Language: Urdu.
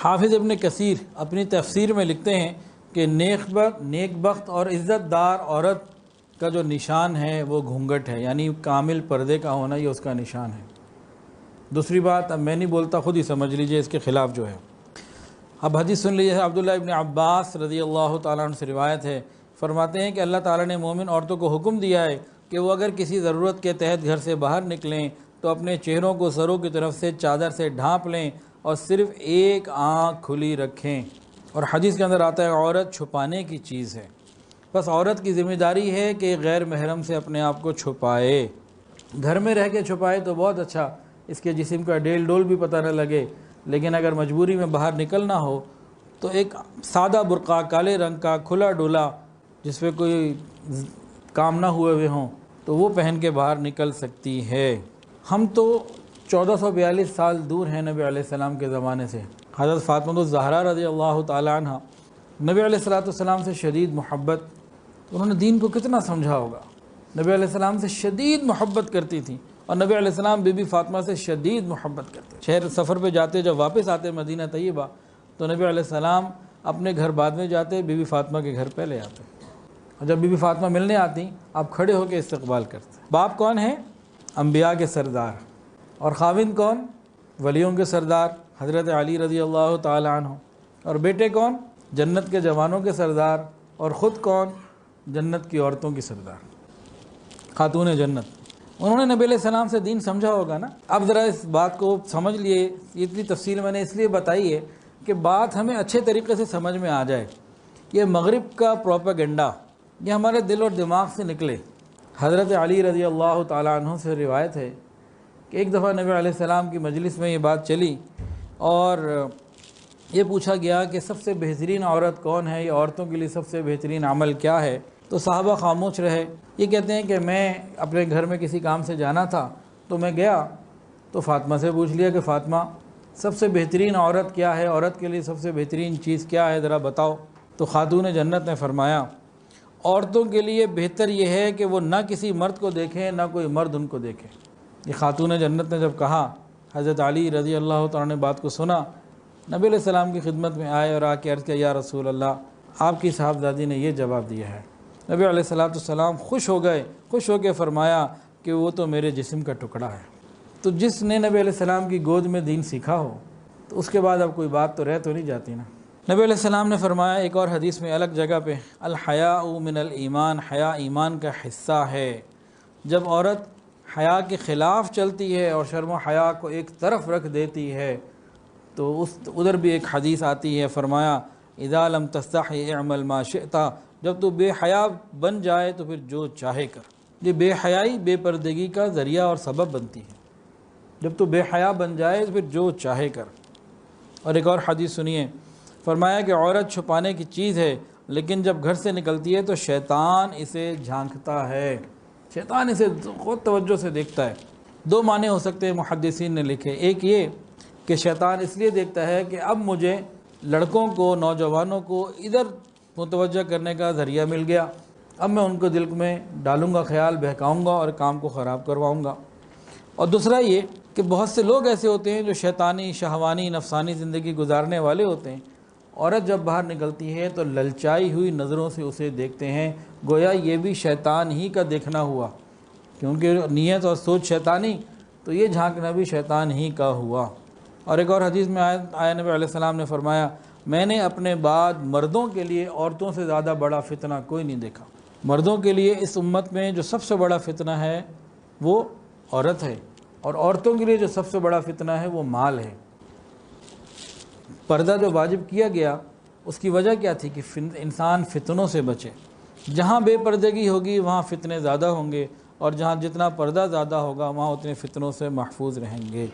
حافظ ابن کثیر اپنی تفسیر میں لکھتے ہیں کہ نیک بخت اور عزت دار عورت کا جو نشان ہے وہ گھونگھٹ ہے، یعنی کامل پردے کا ہونا یہ اس کا نشان ہے۔ دوسری بات اب میں نہیں بولتا، خود ہی سمجھ لیجئے اس کے خلاف جو ہے۔ اب حدیث سن لیجیے، عبداللہ ابن عباس رضی اللہ تعالیٰ عنہ سے روایت ہے، فرماتے ہیں کہ اللہ تعالیٰ نے مومن عورتوں کو حکم دیا ہے کہ وہ اگر کسی ضرورت کے تحت گھر سے باہر نکلیں تو اپنے چہروں کو سروں کی طرف سے چادر سے ڈھانپ لیں اور صرف ایک آنکھ کھلی رکھیں۔ اور حدیث کے اندر آتا ہے عورت چھپانے کی چیز ہے، بس عورت کی ذمہ داری ہے کہ غیر محرم سے اپنے آپ کو چھپائے۔ گھر میں رہ کے چھپائے تو بہت اچھا، اس کے جسم کا ڈیل ڈول بھی پتہ نہ لگے، لیکن اگر مجبوری میں باہر نکلنا ہو تو ایک سادہ برقع کالے رنگ کا کھلا ڈولا جس پہ کوئی کام نہ ہوئے ہوں تو وہ پہن کے باہر نکل سکتی ہے۔ ہم تو 1442 سال دور ہیں نبی علیہ السلام کے زمانے سے۔ حضرت فاطمہ الزہرا رضی اللہ تعالیٰ عنہ نبی علیہ السلام سے شدید محبت، انہوں نے دین کو کتنا سمجھا ہوگا۔ نبی علیہ السلام سے شدید محبت کرتی تھیں اور نبی علیہ السلام بی بی فاطمہ سے شدید محبت کرتے۔ شہر سفر پہ جاتے، جب واپس آتے مدینہ طیبہ تو نبی علیہ السلام اپنے گھر بعد میں جاتے، بی بی فاطمہ کے گھر پہلے آتے، اور جب بی بی فاطمہ ملنے آتی آپ کھڑے ہو کے استقبال کرتے۔ باپ کون ہیں؟ انبیاء کے سردار، اور خاوند کون؟ ولیوں کے سردار حضرت علی رضی اللہ تعالی عنہ، اور بیٹے کون؟ جنت کے جوانوں کے سردار، اور خود کون؟ جنت کی عورتوں کی سردار، خاتون جنت۔ انہوں نے نبی علیہ السلام سے دین سمجھا ہوگا نا۔ اب ذرا اس بات کو سمجھ لیے، اتنی تفصیل میں نے اس لیے بتائی ہے کہ بات ہمیں اچھے طریقے سے سمجھ میں آ جائے۔ یہ مغرب کا پروپیگنڈا یہ ہمارے دل اور دماغ سے نکلے۔ حضرت علی رضی اللہ تعالیٰ عنہ سے روایت ہے کہ ایک دفعہ نبی علیہ السلام کی مجلس میں یہ بات چلی اور یہ پوچھا گیا کہ سب سے بہترین عورت کون ہے، یا عورتوں کے لیے سب سے بہترین عمل کیا ہے؟ تو صحابہ خاموش رہے۔ یہ کہتے ہیں کہ میں اپنے گھر میں کسی کام سے جانا تھا تو میں گیا تو فاطمہ سے پوچھ لیا کہ فاطمہ سب سے بہترین عورت کیا ہے، عورت کے لیے سب سے بہترین چیز کیا ہے، ذرا بتاؤ۔ تو خاتون جنت نے فرمایا عورتوں کے لیے بہتر یہ ہے کہ وہ نہ کسی مرد کو دیکھیں نہ کوئی مرد ان کو دیکھے۔ یہ خاتون جنت نے جب کہا، حضرت علی رضی اللہ تعالیٰ نے بات کو سنا، نبی علیہ السلام کی خدمت میں آئے اور آ کے عرض کیا، یا رسول اللہ آپ کی صاحبزادی نے یہ جواب دیا ہے۔ نبی علیہ السلام خوش ہو گئے، خوش ہو کے فرمایا کہ وہ تو میرے جسم کا ٹکڑا ہے۔ تو جس نے نبی علیہ السلام کی گود میں دین سیکھا ہو تو اس کے بعد اب کوئی بات تو رہ تو نہیں جاتی نا۔ نبی علیہ السلام نے فرمایا ایک اور حدیث میں الگ جگہ پہ، الحیاء من الایمان، حیا ایمان کا حصہ ہے۔ جب عورت حیا کے خلاف چلتی ہے اور شرم و حیا کو ایک طرف رکھ دیتی ہے تو ادھر بھی ایک حدیث آتی ہے، فرمایا اذا لم تستحی اعمل ما شئت، جب تو بے حیا بن جائے تو پھر جو چاہے کر۔ یہ بے حیائی بے پردگی کا ذریعہ اور سبب بنتی ہے۔ جب تو بے حیا بن جائے تو پھر جو چاہے کر۔ اور ایک اور حدیث سنیے، فرمایا کہ عورت چھپانے کی چیز ہے، لیکن جب گھر سے نکلتی ہے تو شیطان اسے جھانکتا ہے، شیطان اسے خود توجہ سے دیکھتا ہے۔ دو معنی ہو سکتے ہیں محدثین نے لکھے، ایک یہ کہ شیطان اس لیے دیکھتا ہے کہ اب مجھے لڑکوں کو، نوجوانوں کو ادھر متوجہ کرنے کا ذریعہ مل گیا، اب میں ان کو دل میں ڈالوں گا خیال، بہکاؤں گا اور کام کو خراب کرواؤں گا۔ اور دوسرا یہ کہ بہت سے لوگ ایسے ہوتے ہیں جو شیطانی، شہوانی، نفسانی زندگی گزارنے والے ہوتے ہیں، عورت جب باہر نکلتی ہے تو للچائی ہوئی نظروں سے اسے دیکھتے ہیں، گویا یہ بھی شیطان ہی کا دیکھنا ہوا، کیونکہ نیت اور سوچ شیطانی، تو یہ جھانکنا بھی شیطان ہی کا ہوا۔ اور ایک اور حدیث میں آیا نبی علیہ السلام نے فرمایا، میں نے اپنے بعد مردوں کے لیے عورتوں سے زیادہ بڑا فتنہ کوئی نہیں دیکھا۔ مردوں کے لیے اس امت میں جو سب سے بڑا فتنہ ہے وہ عورت ہے، اور عورتوں کے لیے جو سب سے بڑا فتنہ ہے وہ مال ہے۔ پردہ جو واجب کیا گیا اس کی وجہ کیا تھی کہ انسان فتنوں سے بچے۔ جہاں بے پردگی ہوگی وہاں فتنے زیادہ ہوں گے، اور جہاں جتنا پردہ زیادہ ہوگا وہاں اتنے فتنوں سے محفوظ رہیں گے۔